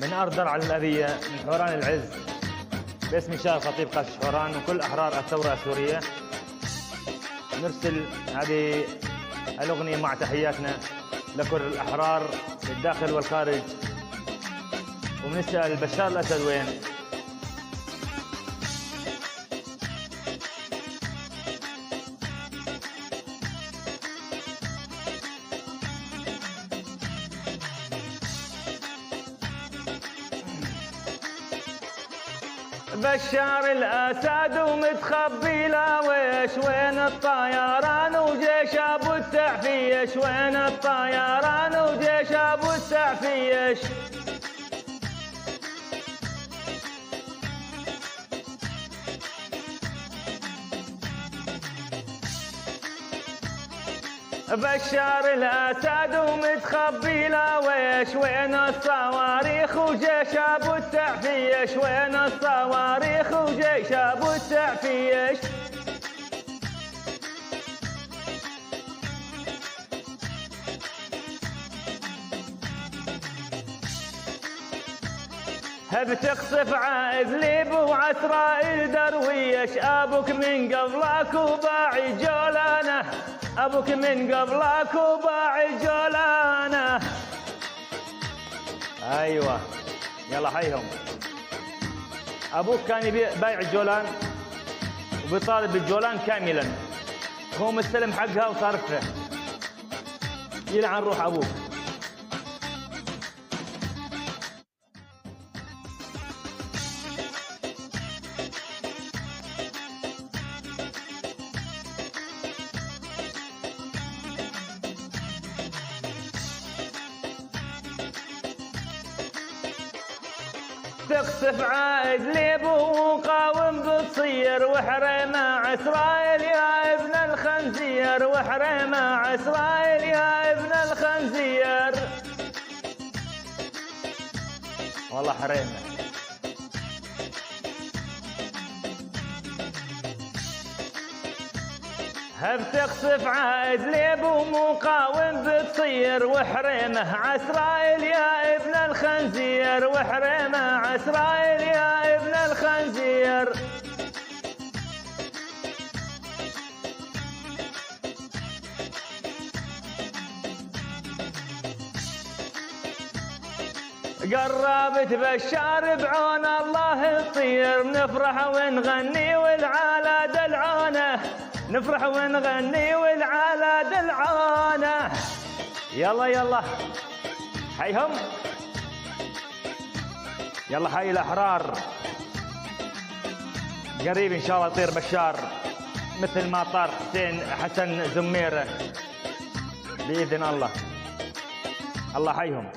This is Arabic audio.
من أرض درعا الأبية من حوران العز باسم شاه خطيب قش حوران وكل أحرار الثورة السورية. نرسل هذه الأغنية مع تحياتنا لكل الأحرار في الداخل والخارج. وبنسأل بشار الأسد وين؟ بشار الأسد ومتخبي لا ويش، وين الطيران وجيش أبو التعفيش، وين الطيران وجيش أبو التعفيش. بشار الأسد ومتخبي لا ويش، وين الصواريخ وجيش أبو التعفيش، وين الصواريخ وجيش أبو التعفيش. بتقصف عائد ليب وعسرائيل درويش، أبوك من قبلك وباعي جولانه، أبوك من قبلك وباعي جولانه. أيوة يلا حيهم. أبوك كان بايع الجولان وبيطالب بالجولان كاملا، هو مستلم حقها وصارفها. يلعن روح أبوك. تقصف عائد ليب وقاوم بتصير، وحريمة عسرائيل يا ابن الخنزير، وحريمة عسرائيل يا ابن الخنزير. والله حريمة. بتقصف عائد ليب ومقاوم بتصير، وحريمه عسرائيل يا ابن الخنزير، وحريمه عسرائيل يا ابن الخنزير. قربت بشار بعون الله تطير، نفرح ونغني والعالى دلعونه، نفرح ونغني والعالى دلعونه. يلا يلا حيهم. يلا حي الأحرار. قريب إن شاء الله يطير بشار مثل ما طار حسن زميرة بإذن الله. الله حيهم.